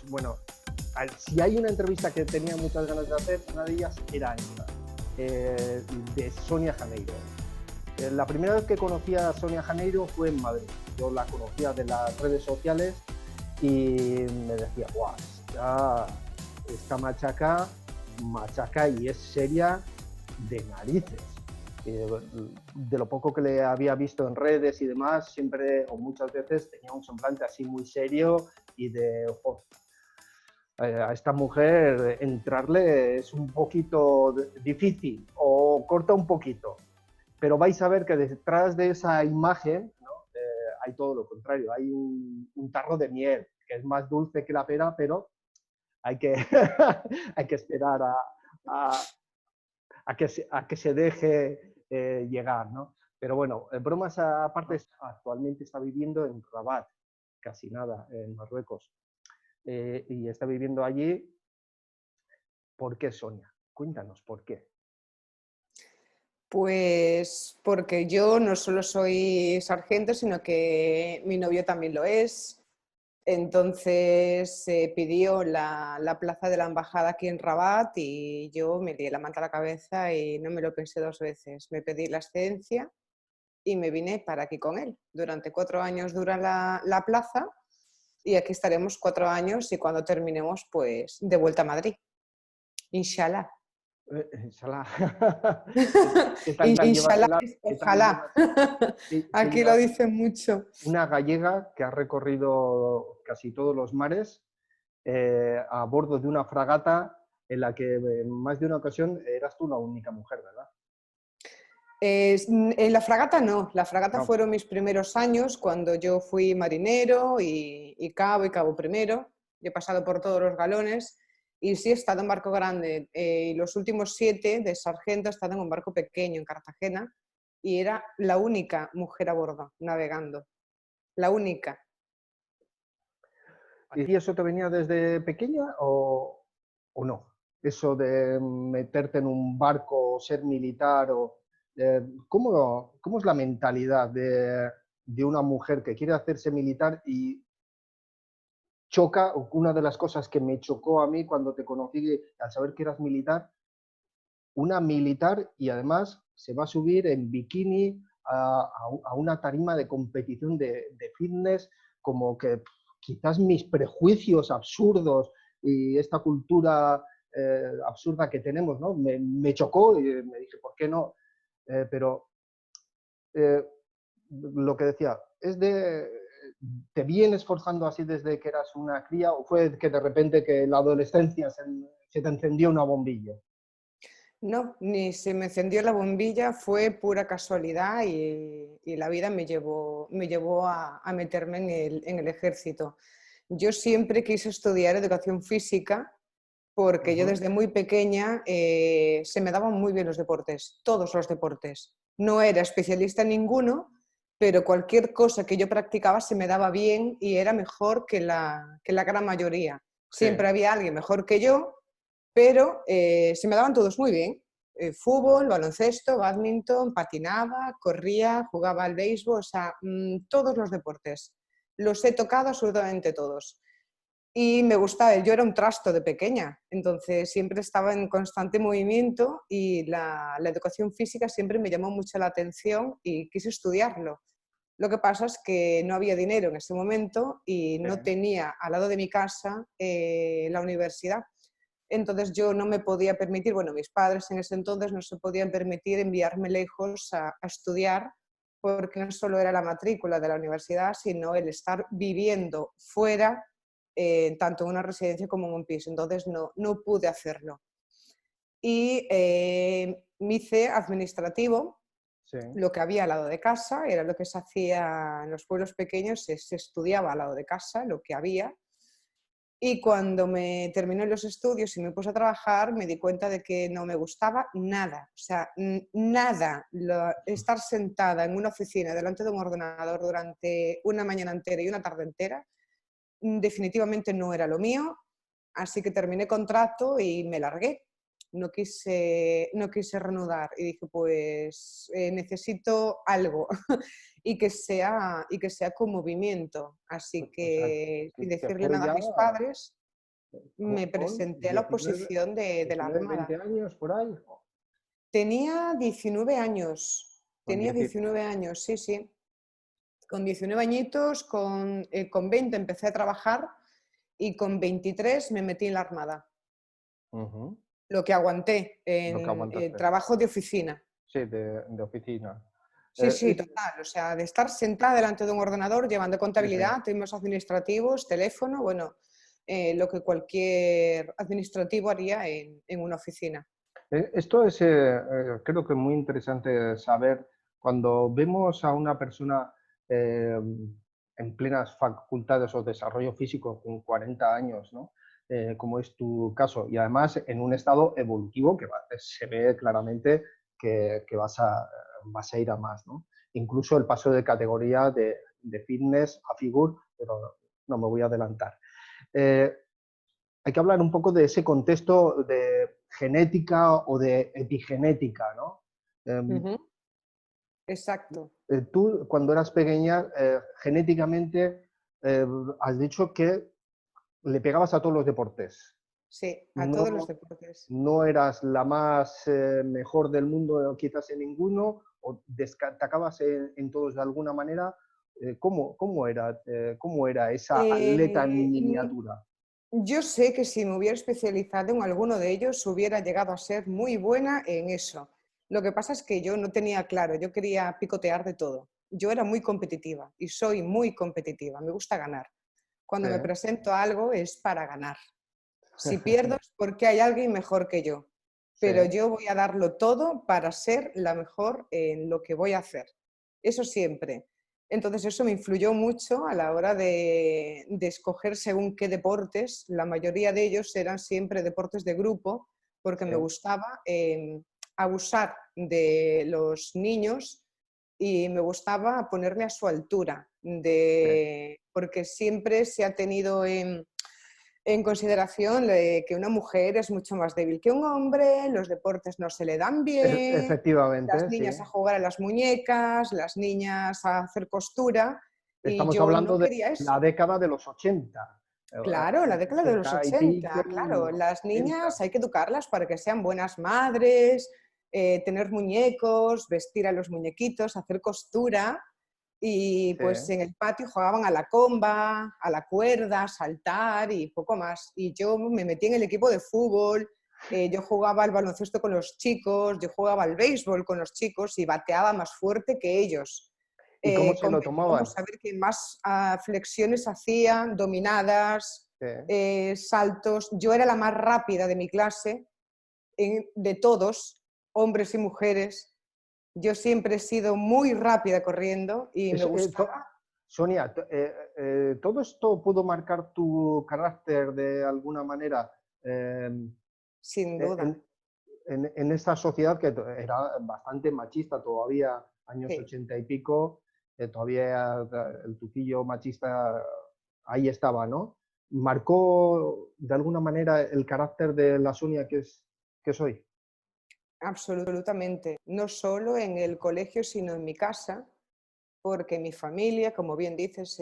bueno, si hay una entrevista que tenía muchas ganas de hacer, una de ellas era esta, de Sonia Janeiro. La primera vez que conocí a Sonia Janeiro fue en Madrid. Yo la conocía de las redes sociales y me decía, guau, esta machaca y es seria de narices. De lo poco que le había visto en redes y demás, siempre o muchas veces tenía un semblante así muy serio y de, ojo, a esta mujer entrarle es un poquito difícil o corta un poquito, pero vais a ver que detrás de esa imagen, ¿no? Hay todo lo contrario, hay un tarro de miel que es más dulce que la pera, pero hay que, hay que esperar a que se deje llegar, ¿no? Pero bueno, bromas aparte, actualmente está viviendo en Rabat, casi nada, en Marruecos. Y está viviendo allí. ¿Por qué, Sonia? Cuéntanos, ¿por qué? Pues porque yo no solo soy sargento, sino que mi novio también lo es. Entonces se pidió la plaza de la embajada aquí en Rabat y yo me di la manta a la cabeza y no me lo pensé dos veces. Me pedí la excedencia y me vine para aquí con él. Durante 4 años dura la plaza y aquí estaremos 4 años y cuando terminemos, pues de vuelta a Madrid. Inshallah. Inshallah. ¿Qué tal llevas Inshallah, qué tal ojalá. llevas, qué Aquí lo llevas dicen mucho. una gallega que ha recorrido casi todos los mares a bordo de una fragata en la que en más de una ocasión eras tú la única mujer, ¿verdad? En la fragata no, la fragata No. fueron mis primeros años cuando yo fui marinero y cabo primero. Yo he pasado por todos los galones y sí he estado en barco grande. Y los últimos 7 de sargento he estado en un barco pequeño en Cartagena y era la única mujer a bordo navegando, la única. ¿Y eso te venía desde pequeña o no? Eso de meterte en un barco, ser militar, ¿cómo es la mentalidad de una mujer que quiere hacerse militar y choca? Una de las cosas que me chocó a mí cuando te conocí, al saber que eras militar, una militar y además se va a subir en bikini a una tarima de competición de fitness, como que quizás mis prejuicios absurdos y esta cultura absurda que tenemos, ¿no? Me chocó y me dije, ¿por qué no? Pero eh, lo que decía, ¿te vienes forzando así desde que eras una cría o fue que de repente que en la adolescencia se te encendió una bombilla? No, ni se me encendió la bombilla, fue pura casualidad y la vida me llevó a meterme en el ejército. Yo siempre quise estudiar educación física porque yo Ujú. desde muy pequeña se me daban muy bien los deportes, todos los deportes. No era especialista en ninguno, pero cualquier cosa que yo practicaba se me daba bien y era mejor que la gran mayoría. Sí. Siempre había alguien mejor que yo, pero se me daban todos muy bien. Fútbol, baloncesto, bádminton, patinaba, corría, jugaba al béisbol, o sea, todos los deportes. Los he tocado absolutamente todos. Y me gustaba, yo era un trasto de pequeña, entonces siempre estaba en constante movimiento y la educación física siempre me llamó mucho la atención y quise estudiarlo. Lo que pasa es que no había dinero en ese momento y Sí. no tenía al lado de mi casa la universidad. Entonces yo no me podía permitir, bueno, mis padres en ese entonces no se podían permitir enviarme lejos a estudiar porque no solo era la matrícula de la universidad, sino el estar viviendo fuera, tanto en una residencia como en un piso. Entonces no pude hacerlo. Y me hice administrativo, Sí. lo que había al lado de casa, era lo que se hacía en los pueblos pequeños, se estudiaba al lado de casa, lo que había. Y cuando me terminé los estudios y me puse a trabajar, me di cuenta de que no me gustaba nada, o sea, nada. Estar sentada en una oficina delante de un ordenador durante una mañana entera y una tarde entera, definitivamente no era lo mío, así que terminé contrato y me largué. No quise reanudar y dije, pues necesito algo y que sea con movimiento. Así O sea, que sin que decirle fue nada a ya mis padres. me con presenté a la 19, oposición de la 19, Armada. 20 años por ahí. Tenía 19 años, Con tenía 10. 19 años, sí, sí. Con 19 añitos, con 20 empecé a trabajar y con 23 me metí en la Armada. Ujú. Lo que aguanté Lo que en aguantaste. trabajo de oficina. Sí, de oficina. Sí, sí, Es, total. O sea, de estar sentada delante de un ordenador llevando sí, sí. contabilidad, temas administrativos, teléfono, bueno, lo que cualquier administrativo haría en una oficina. Esto es, creo que muy interesante saber cuando vemos a una persona eh, en plenas facultades o desarrollo físico con 40 años, ¿no? Como es tu caso, y además en un estado evolutivo que se ve claramente que vas a ir a más, ¿no? Incluso el paso de categoría de fitness a figure, pero no me voy a adelantar. Eh, Hay que hablar un poco de ese contexto de genética o de epigenética, ¿no? Eh, Ujú. Exacto. Tú, cuando eras pequeña, genéticamente has dicho que le pegabas a todos los deportes. Sí, a todos los No, deportes. no eras la más mejor del mundo, quizás en ninguno, o destacabas en todos de alguna manera. ¿Cómo era esa atleta en Eh, miniatura? yo sé que si me hubiera especializado en alguno de ellos, hubiera llegado a ser muy buena en eso. Lo que pasa es que yo no tenía claro, yo quería picotear de todo. Yo era muy competitiva y soy muy competitiva, me gusta ganar. Sí, Cuando me presento a algo es para ganar. Si pierdo es porque hay alguien mejor que yo, sí, pero yo voy a darlo todo para ser la mejor en lo que voy a hacer. Eso siempre. Entonces eso me influyó mucho a la hora de escoger según qué deportes. La mayoría de ellos eran siempre deportes de grupo porque sí, me gustaba abusar de los niños y me gustaba ponerme a su altura, sí. porque siempre se ha tenido en consideración que una mujer es mucho más débil que un hombre, los deportes no se le dan bien, las Efectivamente, sí. niñas a jugar a las muñecas, las niñas a hacer costura, y Estamos yo no hablando de quería la eso. década de los 80, Claro, la década de los 80 y pico, 80, claro, los las 70. niñas hay que educarlas para que sean buenas madres, tener muñecos, vestir a los muñequitos, hacer costura, y Sí. pues en el patio jugaban a la comba, a la cuerda, a saltar y poco más. Y yo me metí en el equipo de fútbol, yo jugaba al baloncesto con los chicos, yo jugaba al béisbol con los chicos y bateaba más fuerte que ellos. ¿Y cómo se lo tomaban? Competíamos a ver quién más flexiones hacían, dominadas, Sí. saltos. Yo era la más rápida de mi clase, de todos, hombres y mujeres. Yo siempre he sido muy rápida corriendo y me Es- eh, to- gustaba, Sonia, ¿todo esto pudo marcar tu carácter de alguna manera eh, sin duda. en, en esta sociedad que era bastante machista todavía, años Sí, 80 y pico, todavía el tuquillo machista ahí estaba, ¿no? ¿Marcó de alguna manera el carácter de la Sonia que soy? absolutamente. No solo en el colegio, sino en mi casa, porque mi familia, como bien dices,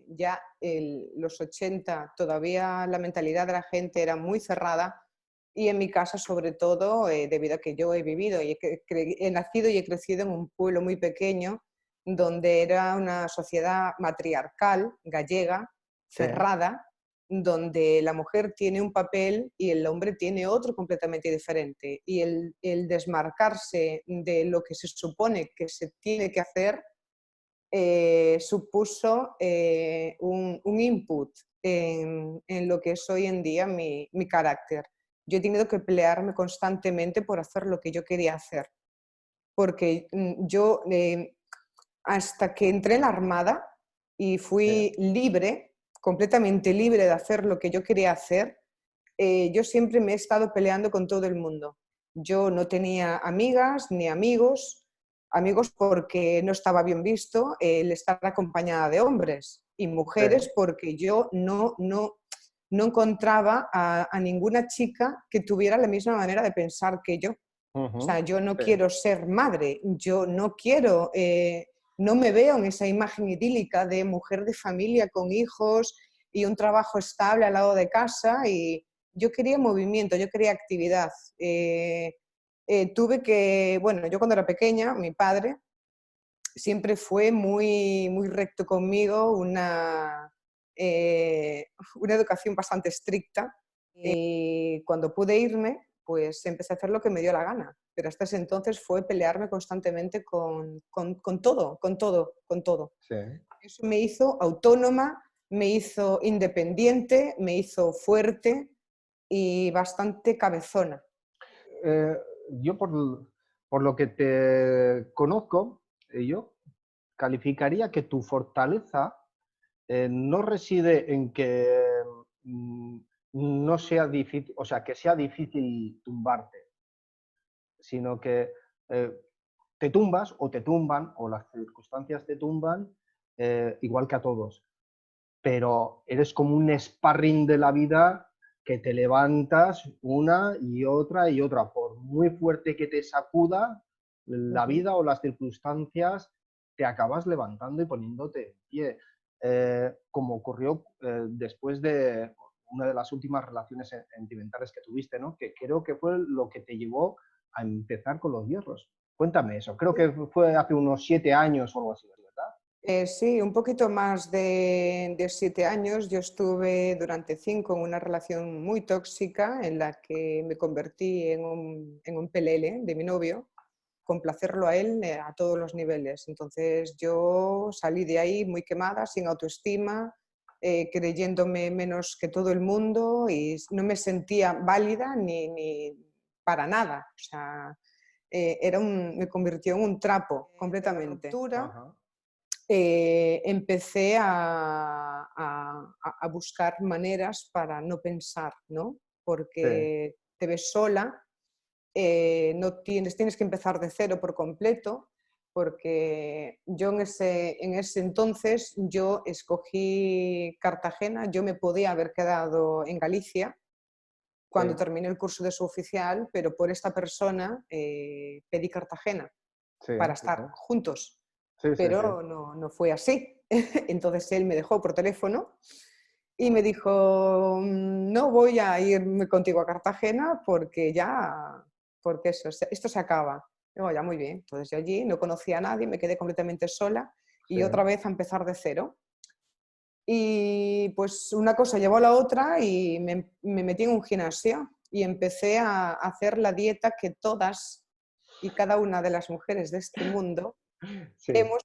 ya en los 80 todavía la mentalidad de la gente era muy cerrada y en mi casa sobre todo, debido a que yo he vivido y he nacido y he crecido en un pueblo muy pequeño donde era una sociedad matriarcal, gallega, Sí, cerrada, donde la mujer tiene un papel y el hombre tiene otro completamente diferente. Y el desmarcarse de lo que se supone que se tiene que hacer supuso un input en lo que es hoy en día mi carácter. Yo he tenido que pelearme constantemente por hacer lo que yo quería hacer, porque yo hasta que entré en la Armada y sí. fui libre, completamente libre de hacer lo que yo quería hacer, yo siempre me he estado peleando con todo el mundo. Yo no tenía amigas ni amigos, amigos porque no estaba bien visto el estar acompañada de hombres y Sí. mujeres porque yo no encontraba a ninguna chica que tuviera la misma manera de pensar que yo. O sea, Ujú, yo no sí. quiero ser madre, yo no quiero, no me veo en esa imagen idílica de mujer de familia con hijos y un trabajo estable al lado de casa y yo quería movimiento, yo quería actividad. Bueno, yo cuando era pequeña, mi padre siempre fue muy recto conmigo, una educación bastante estricta. Y cuando pude irme, pues empecé a hacer lo que me dio la gana. Pero hasta ese entonces fue pelearme constantemente con todo, con todo, con todo. Sí. Eso me hizo autónoma, me hizo independiente, me hizo fuerte y bastante cabezona. Eh, yo por lo que te conozco, yo calificaría que tu fortaleza no reside en que no sea difícil, o sea, que sea difícil tumbarte, sino que eh, te tumbas o te tumban o las circunstancias te tumban igual que a todos, pero eres como un sparring de la vida que te levantas una y otra, por muy fuerte que te sacuda la vida o las circunstancias, te acabas levantando y poniéndote en pie, como ocurrió después de una de las últimas relaciones sentimentales que tuviste, ¿no? Que creo que fue lo que te llevó a empezar con los hierros. Cuéntame eso, creo que fue hace unos 7 años o algo así, ¿verdad? Sí, un poquito más de 7 años. Yo estuve durante 5 en una relación muy tóxica en la que me convertí en un pelele de mi novio, complacerlo a él a todos los niveles. Entonces yo salí de ahí muy quemada, sin autoestima, creyéndome menos que todo el mundo y no me sentía válida ni para nada. O sea, me convirtió en un trapo completamente. Ajá. Empecé a buscar maneras para no pensar, ¿no? Sí, Porque te ves sola, no tienes que empezar de cero por completo, porque yo en ese entonces yo escogí Cartagena, yo me podía haber quedado en Galicia cuando sí, terminé el curso de suboficial, pero por esta persona pedí Cartagena sí, para sí, sí, estar juntos, sí, sí, sí. pero no fue así. Entonces él me dejó por teléfono y me dijo, no voy a irme contigo a Cartagena porque esto se acaba. Digo, ya muy bien. Entonces yo allí no conocía a nadie, me quedé completamente sola Sí, y otra vez a empezar de cero. Y pues una cosa llevó a la otra y me metí en un gimnasio y empecé a hacer la dieta que todas y cada una de las mujeres de este mundo sí, hemos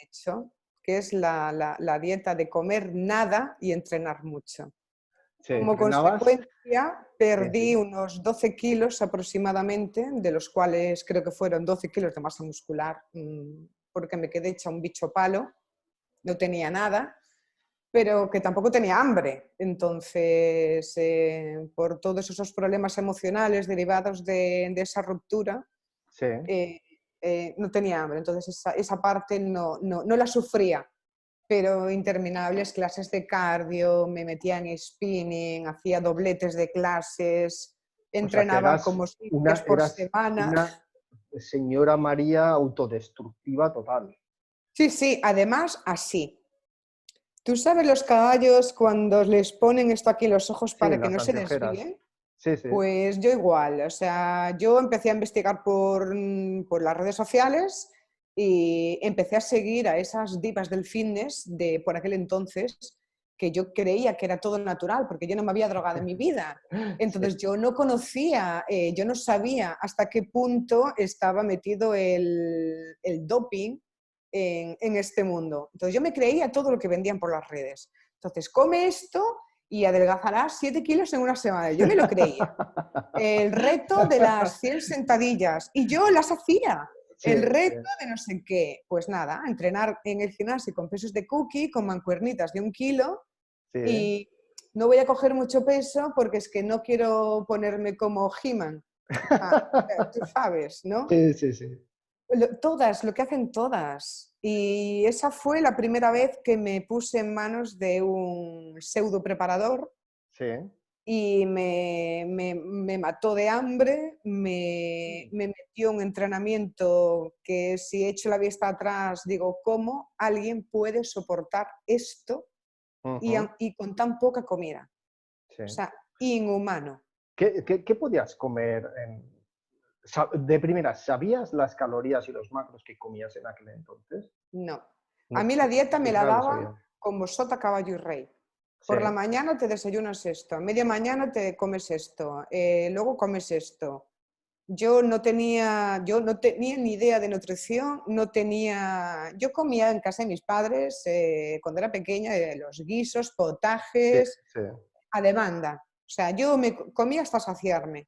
hecho, que es la dieta de comer nada y entrenar mucho. sí. Como ¿Entrenabas? consecuencia, Sí, perdí sí. unos 12 kilos aproximadamente, de los cuales creo que fueron 12 kilos de masa muscular, porque me quedé hecha un bicho palo, no tenía nada, pero que tampoco tenía hambre. Entonces, por todos esos problemas emocionales derivados de esa ruptura, Sí. no tenía hambre. Entonces, esa parte no la sufría, pero interminables clases de cardio, me metía en spinning, hacía dobletes de clases, O sea que entrenaba como 6 días por eras semana. una señora María autodestructiva total. Sí, sí, además así. ¿Tú sabes los caballos cuando les ponen esto aquí en los ojos Sí, para que las no se anteojeras. desvíen? Sí, sí, Pues yo igual, o sea, yo empecé a investigar por las redes sociales y empecé a seguir a esas divas del fitness de por aquel entonces, que yo creía que era todo natural, porque yo no me había drogado en mi vida. sí. Entonces yo no conocía, yo no sabía hasta qué punto estaba metido el doping en este mundo. Entonces yo me creía todo lo que vendían por las redes. Entonces, come esto y adelgazarás 7 kilos en una semana. Yo me lo creía. El reto de las 100 sentadillas. Y yo las hacía. Sí, El sí, reto de no sé qué. Pues nada, entrenar en el gimnasio con pesos de cookie, con mancuernitas de 1 kilo. sí. Y no voy a coger mucho peso porque es que no quiero ponerme como He-Man. Tú sabes, ¿no? Sí, sí, sí. Todas, lo que hacen todas. Y esa fue la primera vez que me puse en manos de un pseudo preparador Sí. y me mató de hambre, me metió un entrenamiento que si echo la vista atrás digo, ¿cómo alguien puede soportar esto Ujú. y con tan poca comida. Sí. O sea, inhumano. ¿Qué podías comer de primera, ¿sabías las calorías y los macros que comías en aquel entonces? No. A No, mí la dieta ni me la siquiera lo sabías. daban como sota, caballo y rey. Sí, Por la mañana te desayunas esto, a media mañana te comes esto, luego comes esto. Yo no tenía ni idea de nutrición, yo comía en casa de mis padres cuando era pequeña los guisos, sí, potajes, sí. a demanda. O sea, yo me comía hasta saciarme,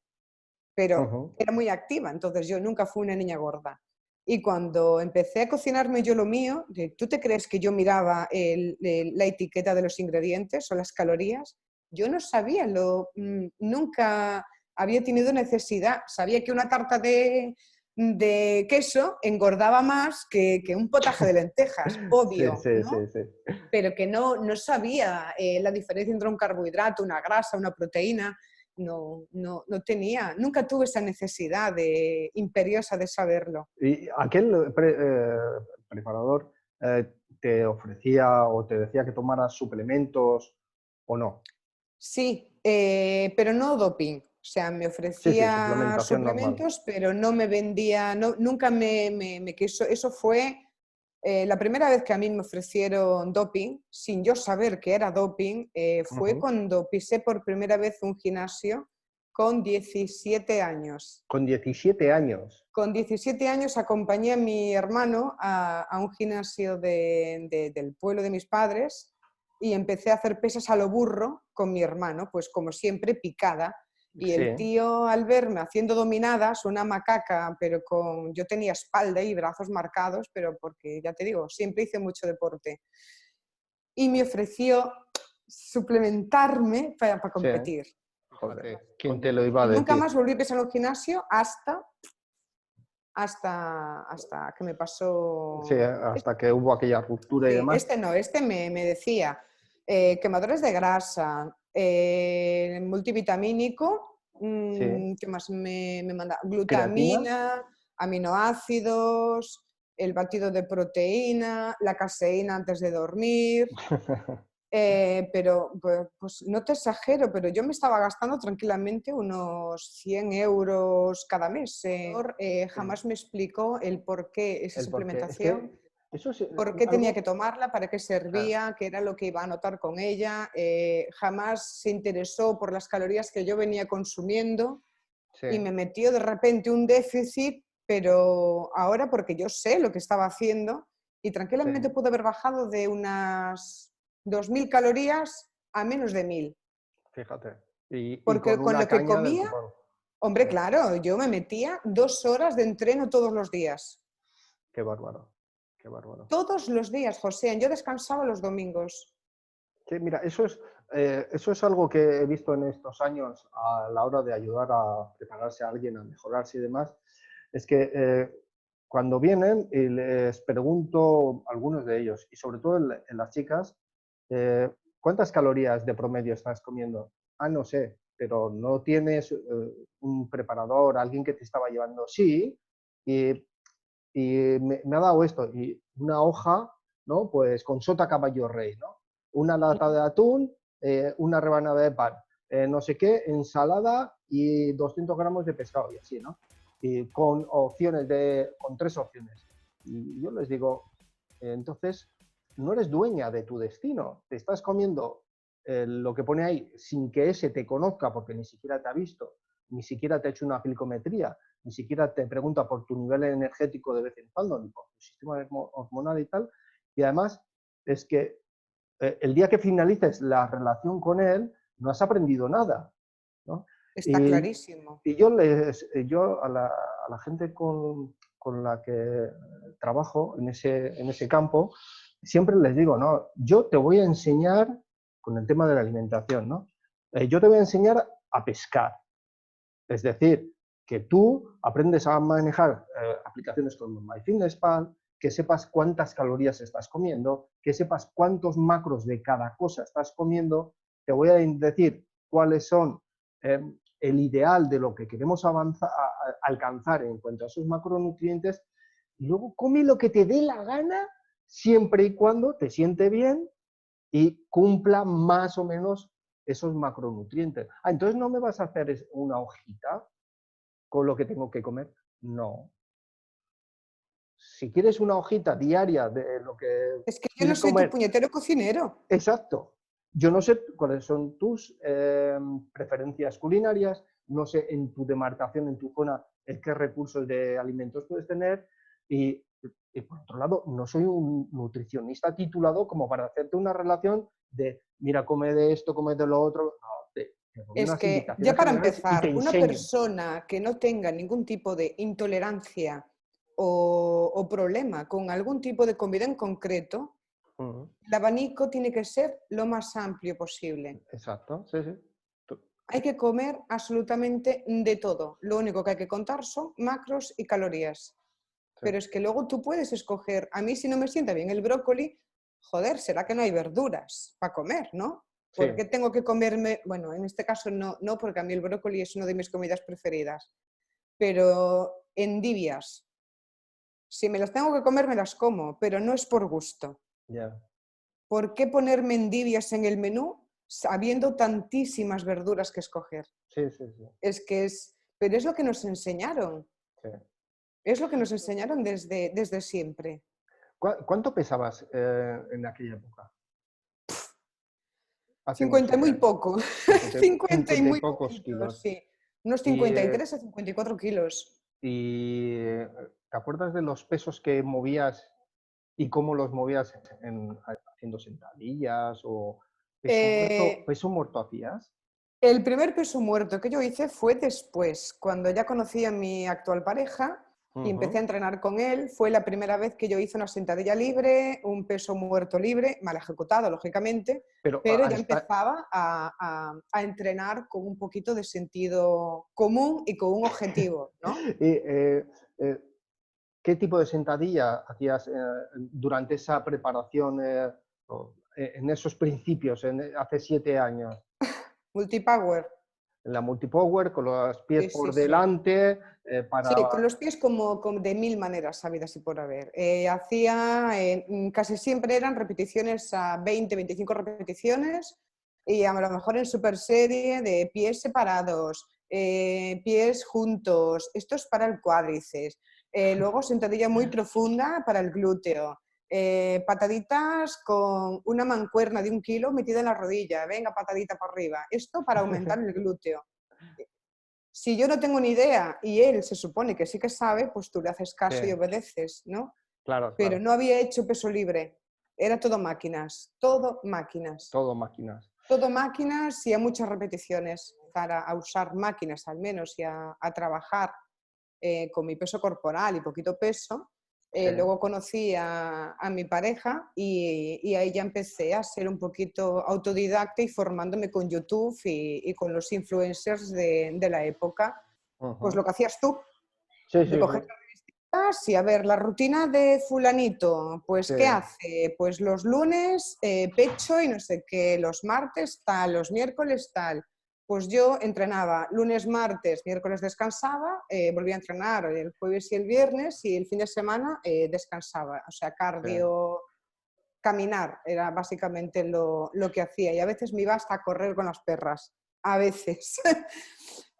pero Ujú. era muy activa, entonces yo nunca fui una niña gorda. Y cuando empecé a cocinarme yo lo mío, ¿tú te crees que yo miraba la etiqueta de los ingredientes o las calorías? Yo no sabía, nunca había tenido necesidad. Sabía que una tarta de queso engordaba más que un potaje de lentejas, Sí, obvio, sí, sí, ¿no? sí. Pero que no sabía la diferencia entre un carbohidrato, una grasa, una proteína. No tenía, nunca tuve esa necesidad imperiosa de saberlo. ¿Y aquel preparador te ofrecía o te decía que tomaras suplementos o no? Sí, pero no doping. O sea, me Sí, sí, ofrecía suplementación normal. suplementos, pero no me vendía, nunca me quiso. Eso fue la primera vez que a mí me ofrecieron doping, sin yo saber que era doping, fue Ujú. cuando pisé por primera vez un gimnasio con 17 años. Con 17 años. Con 17 años acompañé a mi hermano a un gimnasio del pueblo de mis padres y empecé a hacer pesas a lo burro con mi hermano, pues como siempre picada. Y Sí, el tío al verme haciendo dominadas, una macaca, pero yo tenía espalda y brazos marcados, pero porque ya te digo, siempre hice mucho deporte. Y me ofreció suplementarme para sí. competir. Joder, Fíjate, ¿quién te lo iba a y nunca decir? más volví a pisar un gimnasio hasta que me Sí, pasó. hasta que hubo aquella ruptura y Sí, demás. este no, este me decía quemadores de grasa, multivitamínico, Sí. ¿qué más me manda? Creatina. Glutamina, aminoácidos, el batido de proteína, la caseína antes de dormir. Pero pues, no te exagero, pero yo me estaba gastando tranquilamente unos 100 euros cada mes. Jamás me explicó el por qué esa El porqué. Es suplementación, que eso es por qué tenía que algo. tomarla, para qué Claro, servía, qué era lo que iba a notar con ella. Jamás se interesó por las calorías que yo venía consumiendo sí, y me metió de repente un déficit, pero ahora porque yo sé lo que estaba haciendo y sí, tranquilamente pude haber bajado de unas 2000 calorías a menos de 1000, fíjate. Y porque con con una lo que caña del comía, copón. Sí, hombre, claro, yo me metía 2 horas de entreno todos los días. qué bárbaro, qué bárbaro. Todos los días, José. Yo descansaba los domingos. Sí, mira, eso es algo que he visto en estos años a la hora de ayudar a prepararse a alguien, a mejorarse y demás. Es que cuando vienen y les pregunto a algunos de ellos, y sobre todo en las chicas, eh, ¿cuántas calorías de promedio estás comiendo? Ah, no sé, pero no tienes un preparador, alguien que te estaba llevando. Sí, y, y me ha dado esto, y una hoja, ¿no? Pues con sota caballo rey, ¿no? Una lata de atún, una rebanada de pan, no sé qué, ensalada y 200 gramos de pescado y así, ¿no? Y con 3 opciones. Y yo les digo, entonces, no eres dueña de tu destino, te estás comiendo lo que pone ahí sin que ese te conozca porque ni siquiera te ha visto, ni siquiera te ha hecho una glicometría, ni siquiera te pregunta por tu nivel energético de vez en cuando, ni por tu sistema hormonal y tal. Y además es que el día que finalices la relación con él, no has aprendido nada, ¿no? Está Y, clarísimo. y yo a la gente con la que trabajo en ese campo, siempre les digo, no, yo te voy a enseñar con el tema de la alimentación, ¿no? Yo te voy a enseñar a pescar, es decir, que tú aprendes a manejar aplicaciones como MyFitnessPal, que sepas cuántas calorías estás comiendo, que sepas cuántos macros de cada cosa estás comiendo. Te voy a decir cuáles son eh, el ideal de lo que queremos alcanzar en cuanto a esos macronutrientes. Y luego come lo que te dé la gana, siempre y cuando te siente bien y cumpla más o menos esos macronutrientes. Ah, entonces no me vas a hacer una hojita con lo que tengo que comer. No. Si quieres una hojita diaria de lo que Es que yo no quieres soy tu comer, puñetero cocinero. exacto. Yo no sé cuáles son tus preferencias culinarias, no sé en tu demarcación, en tu zona, qué recursos de alimentos puedes tener y por otro lado, no soy un nutricionista titulado como para hacerte una relación de, mira, come de esto, come de lo otro. No, te doy Es unas que, ya indicaciones para generales y te empezar, una enseño. persona que no tenga ningún tipo de intolerancia o problema con algún tipo de comida en concreto, Ujú, el abanico tiene que ser lo más amplio posible. exacto, sí, sí. Hay que comer absolutamente de todo. Lo único que hay que contar son macros y calorías. Sí, Pero es que luego tú puedes escoger, a mí si no me sienta bien el brócoli, joder, será que no hay verduras para comer, ¿no? sí, ¿Por qué tengo que comerme? Bueno, en este caso no, porque a mí el brócoli es una de mis comidas preferidas, pero endivias. Si me las tengo que comer, me las como, pero no es por gusto. ya. ¿Por qué ponerme endivias en el menú habiendo tantísimas verduras que escoger? Sí, sí, sí, Pero es lo que nos enseñaron, sí. es lo que nos enseñaron desde siempre. ¿Cuánto pesabas en aquella época? Hace unos 50 y 7 muy años. poco, 50, 50 y 50 y muy pocos poquito, kilos. sí. Unos Y, 53 a 54 kilos. ¿te acuerdas de los pesos que movías y cómo los movías haciendo sentadillas o Eh, peso muerto hacías? el primer peso muerto que yo hice fue después, cuando ya conocí a mi actual pareja y empecé a Ujú. entrenar con él. Fue la primera vez que yo hice una sentadilla libre, un peso muerto libre, mal ejecutado, lógicamente, Pero pero ya empezaba a entrenar con un poquito de sentido común y con un objetivo, ¿no? eh, ¿qué tipo de sentadilla hacías durante esa preparación en esos principios, hace 7 años? Multipower. En la multipower, con los pies Sí, sí, por sí. delante, Sí, para... con los pies como de mil maneras sabidas y por haber. Casi siempre eran repeticiones a 20, 25 repeticiones y a lo mejor en super serie de pies separados, pies juntos. Esto es para el cuádriceps. Luego sentadilla muy profunda para el glúteo. Pataditas con una mancuerna de 1 kilo metida en la rodilla. Venga, patadita para arriba. Esto para aumentar el glúteo. Si yo no tengo ni idea y él se supone que sí que sabe, pues tú le haces Sí, caso y obedeces, ¿no? claro, Pero claro, no había hecho peso libre, era todo máquinas, todo máquinas, todo máquinas. todo máquinas y a muchas repeticiones para a usar máquinas al menos y a trabajar con mi peso corporal y poquito peso. Sí. Luego conocí a mi pareja y ahí ya empecé a ser un poquito autodidacta y formándome con YouTube y con los influencers de la época. Pues lo Ujú. que hacías tú, Sí, de sí, coger sí, las y a ver la rutina de fulanito, pues sí, ¿qué hace? Pues los lunes pecho y no sé qué, los martes tal, los miércoles tal. Pues yo entrenaba lunes, martes, miércoles descansaba, volvía a entrenar el jueves y el viernes y el fin de semana descansaba. O sea, sí. cardio, caminar era básicamente lo que hacía y a veces me iba hasta a correr con las perras, a veces.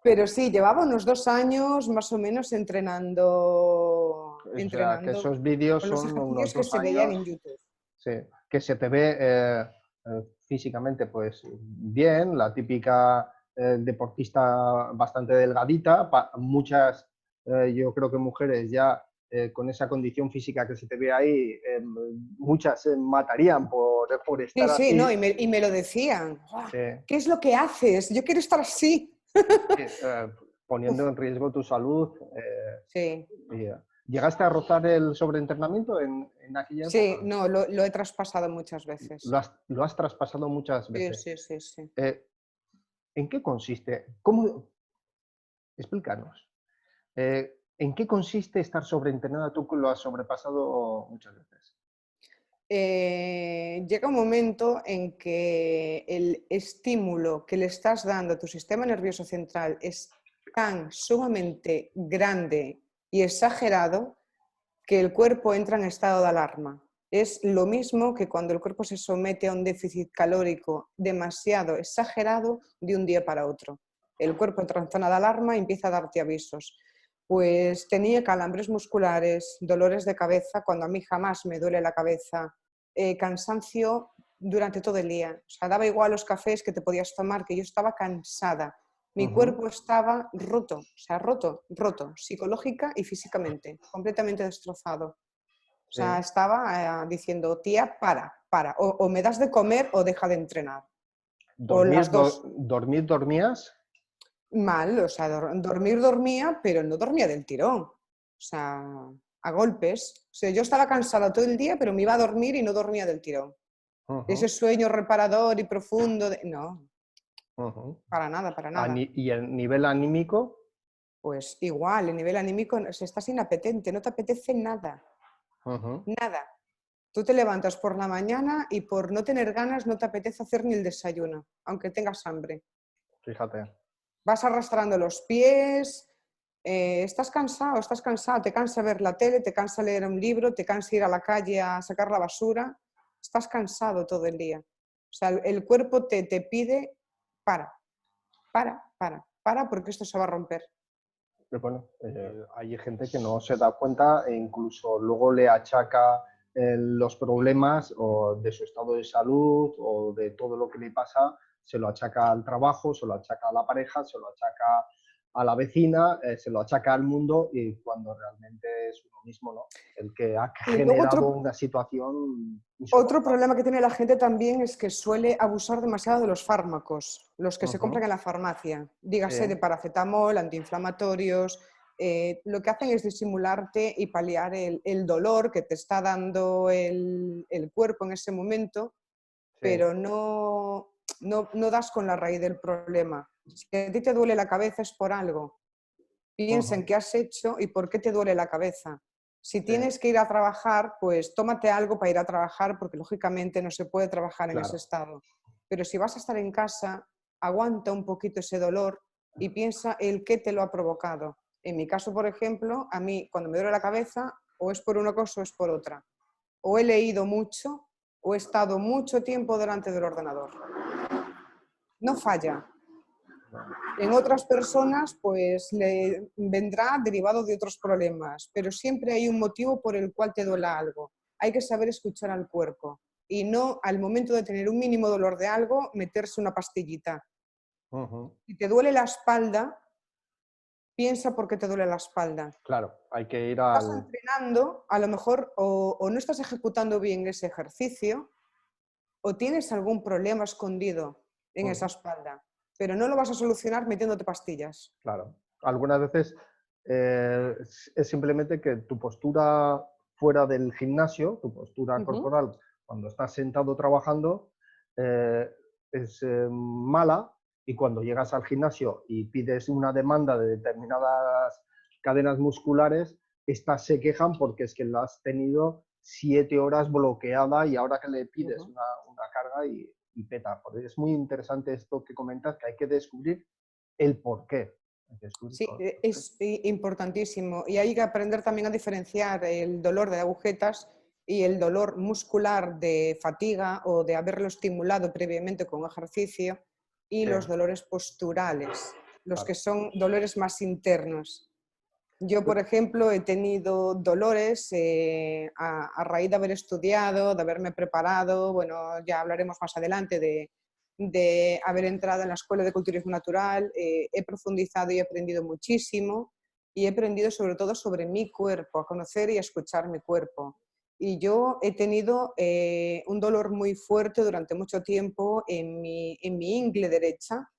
Pero sí, llevaba unos 2 años más o menos entrenando, O sea, que esos vídeos con los son unos ejercicios que 2 años, se veían en YouTube. sí, que se te ve físicamente pues bien, la típica deportista bastante delgadita, muchas, yo creo que mujeres ya con esa condición física que se te ve ahí, muchas se matarían por Sí, estar sí, no, así. y me lo decían. Sí, ¿Qué es lo que haces? Yo quiero estar así. sí, poniendo en riesgo tu salud. Sí, ¿Llegaste a rozar el sobreentrenamiento en aquella sí, época? no, lo he traspasado muchas veces. Lo has traspasado muchas Sí, veces. sí, sí, sí. Eh, ¿En qué consiste? ¿Cómo? Explícanos. ¿En qué consiste estar sobreentrenada? Tú que lo has sobrepasado muchas veces. Llega un momento en que el estímulo que le estás dando a tu sistema nervioso central es tan sumamente grande y exagerado que el cuerpo entra en estado de alarma. Es lo mismo que cuando el cuerpo se somete a un déficit calórico demasiado exagerado de un día para otro. El cuerpo entra en zona de alarma y empieza a darte avisos. Pues tenía calambres musculares, dolores de cabeza, cuando a mí jamás me duele la cabeza, cansancio durante todo el día. O sea, daba igual los cafés que te podías tomar, que yo estaba cansada. Mi cuerpo estaba roto, o sea, roto, psicológica y físicamente, completamente destrozado. O sea, Sí. estaba diciendo, tía, para. O me das de comer o deja de entrenar. O ¿Dormir, las dos. dormías? Mal, o sea, dormir dormía, pero no dormía del tirón. O sea, a golpes. O sea, yo estaba cansada todo el día, pero me iba a dormir y no dormía del tirón. Ese sueño reparador y profundo, no, para nada, para nada. ¿Y el nivel anímico? Pues igual, el nivel anímico, si estás inapetente, no te apetece nada, nada. Tú te levantas por la mañana y por no tener ganas no te apetece hacer ni el desayuno, aunque tengas hambre. Fíjate. Vas arrastrando los pies, estás cansado, te cansa ver la tele, te cansa leer un libro, te cansa ir a la calle a sacar la basura, estás cansado todo el día. O sea, el cuerpo te pide, para, porque esto se va a romper. Pero bueno, hay gente que no se da cuenta e incluso luego le achaca los problemas o de su estado de salud o de todo lo que le pasa, se lo achaca al trabajo, se lo achaca a la pareja, se lo achaca a la vecina, se lo achaca al mundo y cuando realmente es uno mismo, ¿no? El que ha Y luego generado una situación otro insoportable. problema que tiene la gente también es que suele abusar demasiado de los fármacos, los que se compran en la farmacia, Sí, dígase de paracetamol, antiinflamatorios. Lo que hacen es disimularte y paliar el dolor que te está dando el cuerpo en ese momento, sí. pero no das con la raíz del problema. Si a ti te duele la cabeza es por algo. Piensa en qué has hecho y por qué te duele la cabeza. Si Sí, tienes que ir a trabajar, pues tómate algo para ir a trabajar, porque lógicamente no se puede trabajar en ese claro. estado. Pero si vas a estar en casa, aguanta un poquito ese dolor y piensa el qué te lo ha provocado. En mi caso, por ejemplo, a mí cuando me duele la cabeza, o es por una cosa o es por otra. O he leído mucho o he estado mucho tiempo delante del ordenador. No falla. En otras personas, pues le vendrá derivado de otros problemas, pero siempre hay un motivo por el cual te duela algo. Hay que saber escuchar al cuerpo y no al momento de tener un mínimo dolor de algo, meterse una pastillita. Si te duele la espalda, piensa por qué te duele la espalda. Claro, hay que ir Estás al... entrenando, a lo mejor o no estás ejecutando bien ese ejercicio o tienes algún problema escondido en esa espalda, pero no lo vas a solucionar metiéndote pastillas. Claro. Algunas veces es simplemente que tu postura fuera del gimnasio, tu postura corporal, cuando estás sentado trabajando, es mala y cuando llegas al gimnasio y pides una demanda de determinadas cadenas musculares, estas se quejan porque es que la has tenido 7 horas bloqueada y ahora que le pides una carga y peta. Porque es muy interesante esto que comentas, que hay que descubrir el por qué. Sí, es importantísimo y hay que aprender también a diferenciar el dolor de agujetas y el dolor muscular de fatiga o de haberlo estimulado previamente con ejercicio y Sí, los dolores posturales, los que claro. son dolores más internos. Yo, por ejemplo, he tenido dolores a raíz de haber estudiado, de haberme preparado, bueno, ya hablaremos más adelante de haber entrado en la Escuela de Culturismo Natural, he profundizado y he aprendido muchísimo y he aprendido sobre todo sobre mi cuerpo, a conocer y a escuchar mi cuerpo. Y yo he tenido un dolor muy fuerte durante mucho tiempo en mi ingle derecha,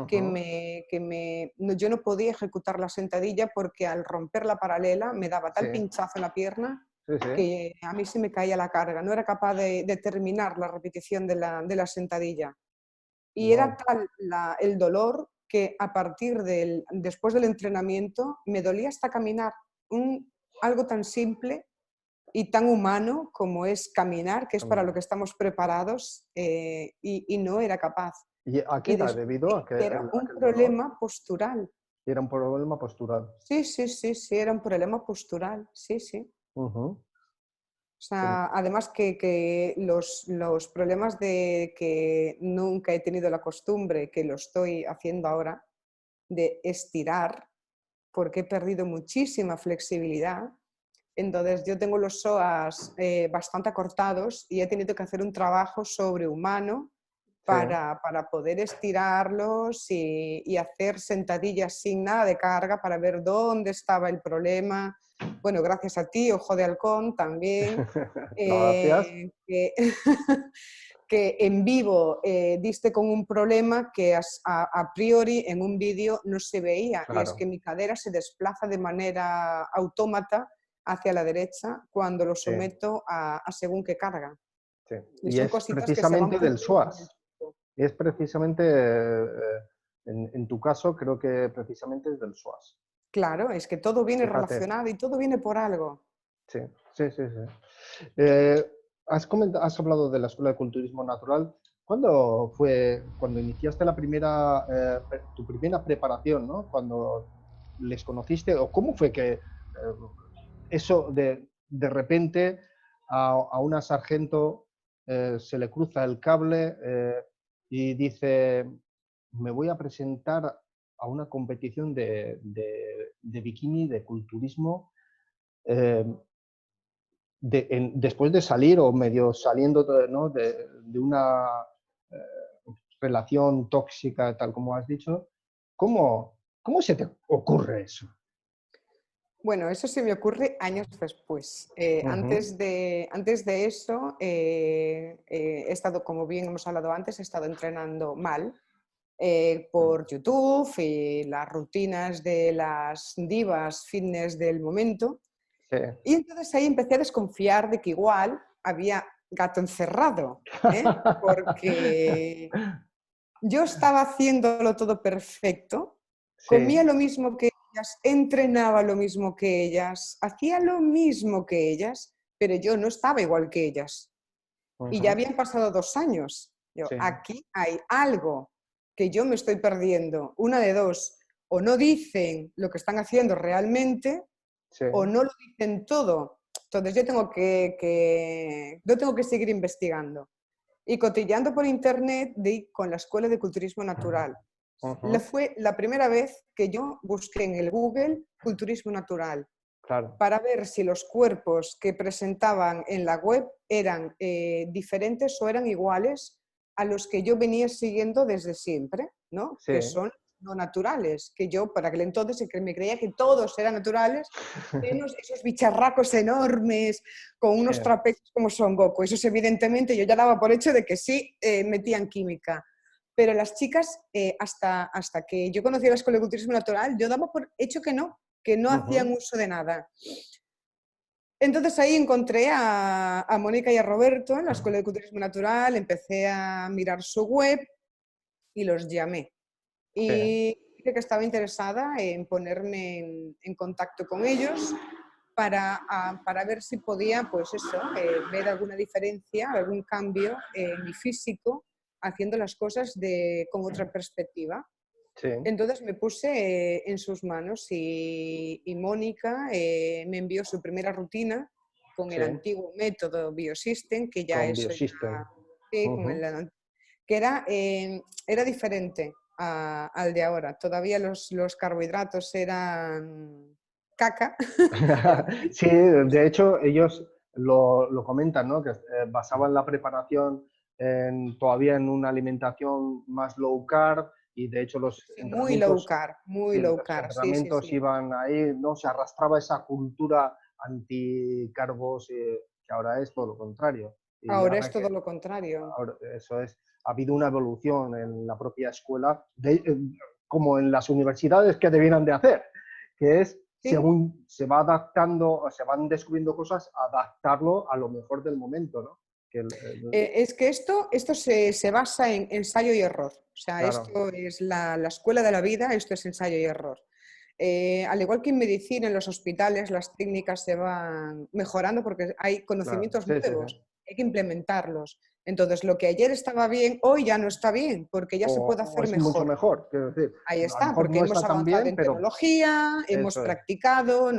yo no podía ejecutar la sentadilla porque al romper la paralela me daba Sí, tal pinchazo en la pierna sí, sí. que a mí se me caía la carga, no era capaz de terminar la repetición de la sentadilla. Y era Wow. tal el dolor que después del entrenamiento me dolía hasta caminar. Algo tan simple y tan humano como es caminar, que es para lo que estamos preparados, y no era capaz. ¿Y a qué Y era descubrí debido? ¿A que era a un que el dolor? problema postural. Era un problema postural. Sí, era un problema postural, sí. Ujú. O sea, además que los problemas de que nunca he tenido la costumbre, que lo estoy haciendo ahora, de estirar, porque he perdido muchísima flexibilidad. Entonces yo tengo los psoas bastante acortados y he tenido que hacer un trabajo sobrehumano Sí. para poder estirarlos y hacer sentadillas sin nada de carga para ver dónde estaba el problema. Bueno, gracias a ti, Ojo de Halcón, también, No, gracias. que, que en vivo diste con un problema que a priori en un vídeo no se veía, y es Claro. que mi cadera se desplaza de manera autómata hacia la derecha cuando lo Sí, someto a según qué carga. sí. Y Y son es cositas que se van precisamente del puliendo con el psoas. tiempo. Es precisamente, en tu caso, creo que precisamente es del psoas. Claro, es que todo viene Fíjate. relacionado y todo viene por algo. Sí, sí, sí, sí. Has hablado de la Escuela de Culturismo Natural. ¿Cuándo fue cuando iniciaste tu primera preparación, ¿no? Cuando les conociste, o cómo fue que eso de repente a una sargento se le cruza el cable y dice, me voy a presentar a una competición de bikini, de culturismo, eh, después de salir o medio saliendo, ¿no? de una eh, relación tóxica, tal como has dicho, ¿cómo se te ocurre eso? Bueno, eso se me ocurre años después. Ujú, Antes de eso, he estado, como bien hemos hablado antes, he estado entrenando mal por YouTube y las rutinas de las divas fitness del momento. sí. Y entonces ahí empecé a desconfiar de que igual había gato encerrado, porque yo estaba haciéndolo todo perfecto, comía Sí, lo mismo que ellas, entrenaba lo mismo que ellas, hacía lo mismo que ellas, pero yo no estaba igual que ellas. Y ya ujú, habían pasado 2 años. Yo, sí, aquí hay algo que yo me estoy perdiendo. Una de dos, o no dicen lo que están haciendo realmente, sí, o no lo dicen todo. Entonces yo yo tengo que seguir investigando. Y cotilleando por internet di con la Escuela de Culturismo Natural. ujú, Fue la primera vez que yo busqué en el Google culturismo natural claro, para ver si los cuerpos que presentaban en la web eran diferentes o eran iguales a los que yo venía siguiendo desde siempre, ¿no? sí. Que son no naturales, que yo para aquel entonces me creía que todos eran naturales, menos esos bicharracos enormes con Sí, unos trapecios como Son Goku. Esos evidentemente yo ya daba por hecho de que sí metían química. Pero las chicas, hasta que yo conocí la Escuela de Culturismo Natural, yo daba por hecho que no hacían ujú, uso de nada. Entonces ahí encontré a Mónica y a Roberto en la Escuela de Culturismo Natural, empecé a mirar su web y los llamé. sí, Y dije que estaba interesada en ponerme en contacto con ellos para ver si podía, pues eso, ver alguna diferencia, algún cambio en mi físico, haciendo las cosas con otra perspectiva. sí, Entonces me puse en sus manos y Mónica me envió su primera rutina con sí, el antiguo método Biosystem, que ya con eso Biosystem. ya, sí, Ujú. que era diferente al de ahora. Todavía los carbohidratos eran caca, eran Sí, de hecho, ellos lo comentan, ¿no? Que basaban la preparación todavía en una alimentación más low carb y de hecho sí, muy sí, low los carb, sí, sí, entrenamientos sí. iban ahí, ¿no? Se arrastraba esa cultura anticarbos, que ahora es todo lo contrario. Y Ahora ahora es todo lo contrario. eso es, ha habido una evolución en la propia escuela, como en las universidades que debieran de hacer, que es, Sí, según se va adaptando, se van descubriendo cosas, adaptarlo a lo mejor del momento, ¿no? Que Es que esto se basa en ensayo y error. O sea, claro, esto es la escuela de la vida, esto es ensayo y error. Al igual que en medicina, en los hospitales, las técnicas se van mejorando porque hay claro, conocimientos sí, sí, sí. nuevos, hay que implementarlos. Entonces, lo que ayer estaba bien, hoy ya no está bien, porque ya se puede O hacer es mucho mejor. mejor, quiero decir, Ahí a lo está, mejor porque no hemos está tan avanzado bien, en pero tecnología, hemos eso es, practicado,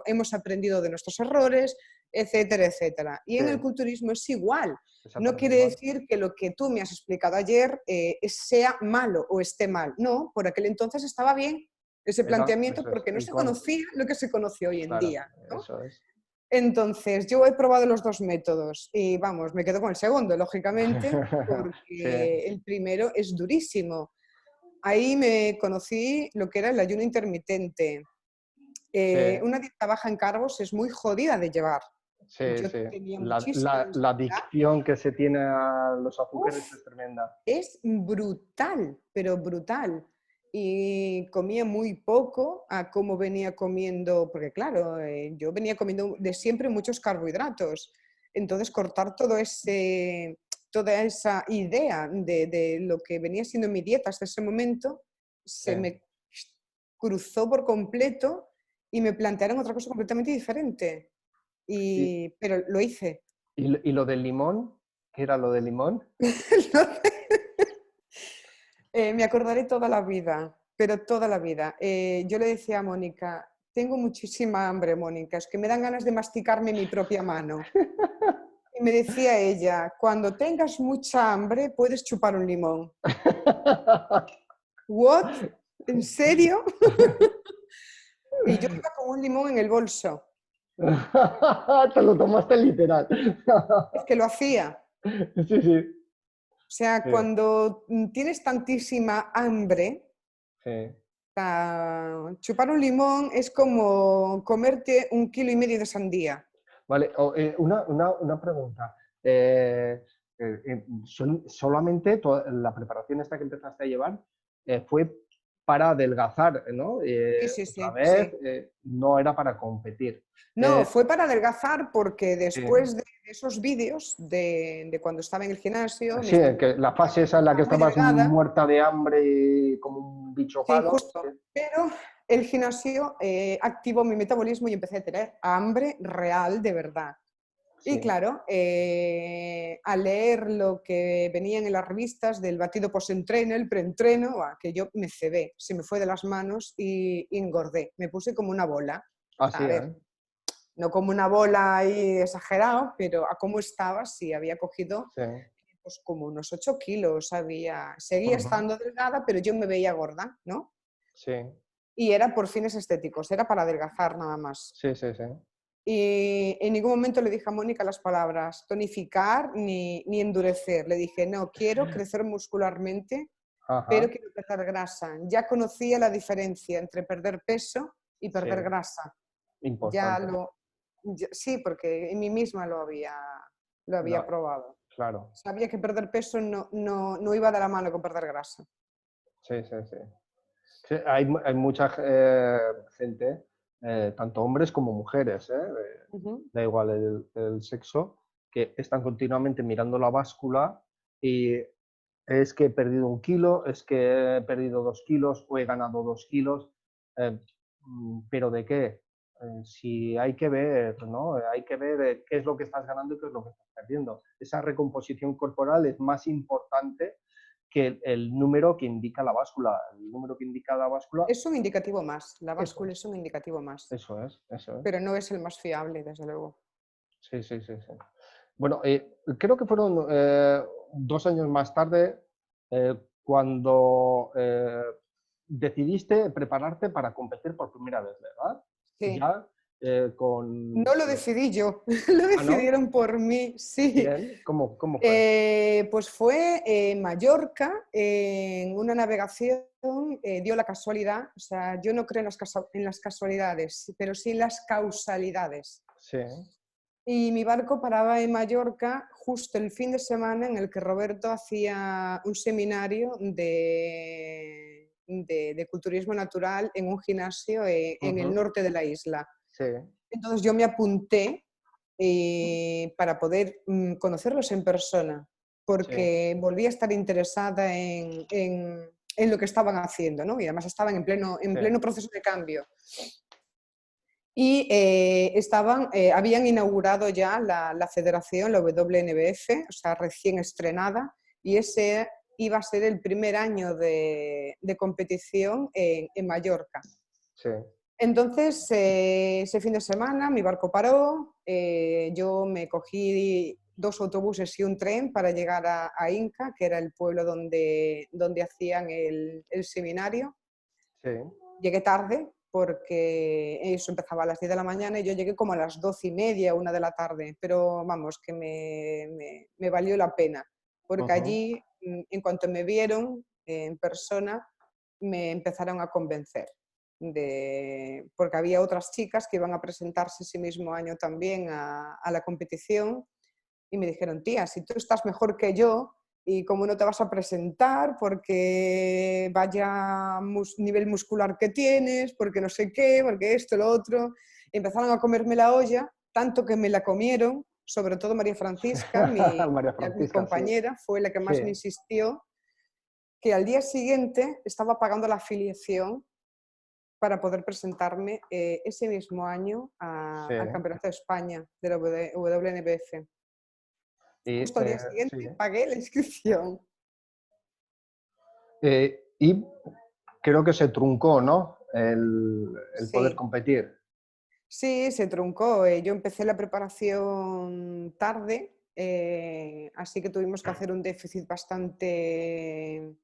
hemos aprendido de nuestros errores etcétera, etcétera. Y Sí, en el culturismo es igual. No exactamente quiere igual. decir que lo que tú me has explicado ayer sea malo o esté mal. No, por aquel entonces estaba bien ese planteamiento Eso es. porque no Y se conocía lo que se conoce hoy en claro, día, ¿no? eso es. Entonces, yo he probado los dos métodos y vamos, me quedo con el segundo, lógicamente, Sí, porque el primero es durísimo. Ahí me conocí lo que era el ayuno intermitente. sí, Una dieta baja en carbos es muy jodida de llevar. sí, Yo sí. tenía muchísima La ansiedad. adicción que se tiene a los azúcares Uf, es tremenda. es brutal, pero brutal. Y comía muy poco a cómo venía comiendo, porque claro, yo venía comiendo de siempre muchos carbohidratos. Entonces, cortar toda esa idea de lo que venía siendo mi dieta hasta ese momento, Sí. se me cruzó por completo y me plantearon otra cosa completamente diferente. ¿Y, Pero lo hice. y lo del limón? ¿Qué era lo del limón? Me acordaré toda la vida, pero toda la vida. Yo le decía a Mónica, tengo muchísima hambre, Mónica, es que me dan ganas de masticarme mi propia mano. Y me decía ella, cuando tengas mucha hambre puedes chupar un limón. ¿What? ¿En serio? Y yo iba con un limón en el bolso. Te lo tomaste literal. Es que lo hacía. Sí, sí. O sea, Sí, cuando tienes tantísima hambre, sí. chupar un limón es como comerte 1,5 kilos de sandía. Vale, una pregunta. Solamente la preparación esta que empezaste a llevar fue para adelgazar, ¿no? Sí, sí, Otra sí, vez, sí. no era para competir. No, fue para adelgazar porque Sí, después de esos vídeos de cuando estaba en el gimnasio, me sí, estaba que la fase esa en la que muy estabas delgada, muerta de hambre y como un bicho sí, malo. Sí, justo, pero el gimnasio activó mi metabolismo y empecé a tener hambre real de verdad. Y sí, claro, al leer lo que venían en las revistas del batido post-entreno, el preentreno, que yo me cebé, se me fue de las manos y engordé, me puse como una bola. O así, sea, a ver, ¿eh? no como una bola ahí exagerado, pero a cómo estaba, sí, había cogido Sí. pues como unos 8 kilos, seguía Ujú. estando delgada, pero yo me veía gorda, ¿no? Sí, Y era por fines estéticos, era para adelgazar nada más. sí, sí, sí. Y en ningún momento le dije a Mónica las palabras tonificar ni endurecer. Le dije, no, quiero crecer muscularmente, pero Ajá, quiero perder grasa. Ya conocía la diferencia entre perder peso y sí, perder grasa. Ya importante. sí, porque en mí misma lo había No, probado. claro. Sabía que perder peso no iba de la mano con perder grasa. Sí, sí, sí. Sí, hay mucha gente, tanto hombres como mujeres, Ujú. da igual el sexo, que están continuamente mirando la báscula y es que he perdido 1 kilo, es que he perdido 2 kilos o he ganado 2 kilos, eh, pero ¿de qué? Si hay que ver, ¿no? Hay que ver qué es lo que estás ganando y qué es lo que estás perdiendo. Esa recomposición corporal es más importante que el número que indica la báscula. El número que indica la báscula, Es un indicativo más, la eso báscula es, es un indicativo más, eso es, eso es. pero no es el más fiable, desde luego. Sí, sí, sí, sí. Bueno, creo que fueron 2 años más tarde cuando decidiste prepararte para competir por primera vez, ¿verdad? Sí. Ya con... No lo decidí yo, lo Ah, ¿no? decidieron por mí, sí. Bien, ¿cómo fue? Pues fue en Mallorca, en una navegación, dio la casualidad, o sea, yo no creo en las casualidades, pero sí en las causalidades. Sí, Y mi barco paraba en Mallorca justo el fin de semana en el que Roberto hacía un seminario de culturismo natural en un gimnasio en el ujú, norte de la isla. sí, Entonces yo me apunté para poder conocerlos en persona, sí, porque volví a estar interesada en lo que estaban haciendo, ¿no? Y además estaban en sí, pleno proceso de cambio. Y habían inaugurado ya la federación, la WNBF, o sea, recién estrenada, y ese iba a ser el primer año de competición en Mallorca. sí, Entonces, ese fin de semana mi barco paró, yo me cogí 2 autobuses y un tren para llegar a Inca, que era el pueblo donde hacían el seminario. Sí. Llegué tarde porque eso empezaba a las 10 de la mañana y yo llegué como a las 12:30, 1 de la tarde, pero vamos, que me valió la pena, porque allí, en cuanto me vieron en persona, me empezaron a convencer, porque había otras chicas que iban a presentarse ese mismo año también a la competición y me dijeron, tía, si tú estás mejor que yo, ¿y cómo no te vas a presentar? Porque vaya nivel muscular que tienes, porque no sé qué, porque esto, lo otro. Empezaron a comerme la olla, tanto que me la comieron, sobre todo María Francisca, María mi Francisca, sí. compañera, fue la que más Sí. me insistió, que al día siguiente estaba pagando la afiliación para poder presentarme ese mismo año Sí. al Campeonato de España de la WNBF. Y, Justo al día sí. siguiente pagué la inscripción. Y creo que se truncó, ¿no? El poder Sí, competir. sí, se truncó. Yo empecé la preparación tarde, así que tuvimos que hacer un déficit bastante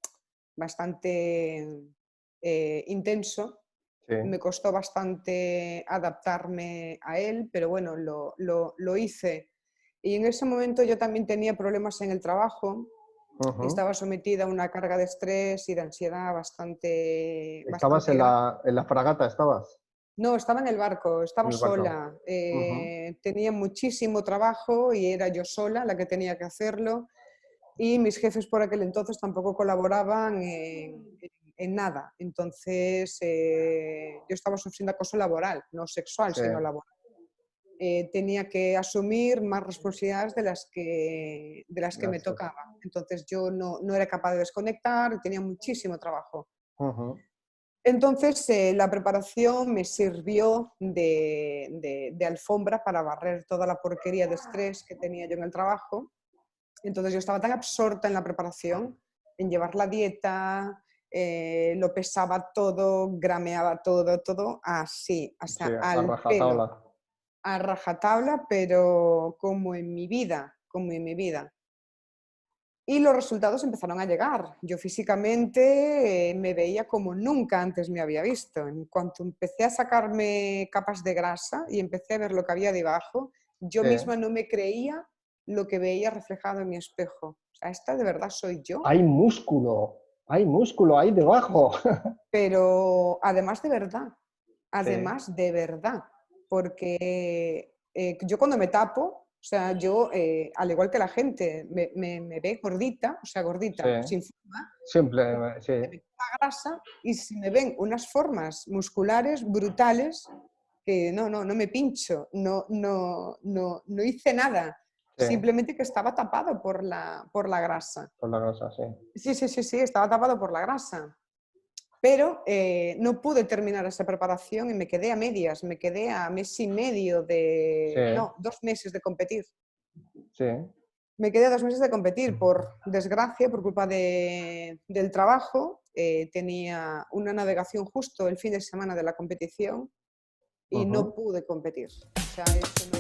intenso. Sí. Me costó bastante adaptarme a él, pero bueno, lo hice. Y en ese momento yo también tenía problemas en el trabajo. Estaba sometida a una carga de estrés y de ansiedad bastante ¿Estabas en grande. la fragata? ¿Estabas? No, estaba en el barco, En estaba el barco. sola. Tenía muchísimo trabajo y era yo sola la que tenía que hacerlo. Y mis jefes por aquel entonces tampoco colaboraban en nada. Entonces yo estaba sufriendo acoso laboral, no sexual, Sí. sino laboral. Tenía que asumir más responsabilidades de las que me tocaba. Entonces yo no era capaz de desconectar, tenía muchísimo trabajo. Entonces la preparación me sirvió de alfombra para barrer toda la porquería de estrés que tenía yo en el trabajo. Entonces yo estaba tan absorta en la preparación, en llevar la dieta, lo pesaba todo, grameaba todo así, hasta Sí, a al pelo, rajatabla. a rajatabla, pero como en mi vida. Y los resultados empezaron a llegar. Yo físicamente me veía como nunca antes me había visto. En cuanto empecé a sacarme capas de grasa y empecé a ver lo que había debajo, yo Sí. misma no me creía lo que veía reflejado en mi espejo. O sea, ¿esta de verdad soy yo? Hay músculo ahí debajo. Pero además Sí. de verdad, porque yo cuando me tapo, o sea, yo, al igual que la gente, me ve gordita, o sea, Sí. gordita, sin forma, Simple, sí. me quita grasa y si me ven unas formas musculares brutales, que no me pincho, no hice nada, Sí. simplemente que estaba tapado por la grasa. Con la grasa, sí. Sí, estaba tapado por la grasa. Pero no pude terminar esa preparación y me quedé a medias, me quedé a mes y medio Sí. no, 2 meses de competir. Sí. Me quedé a 2 meses de competir, por desgracia, por culpa del trabajo. Tenía una navegación justo el fin de semana de la competición y no pude competir. O sea, eso no...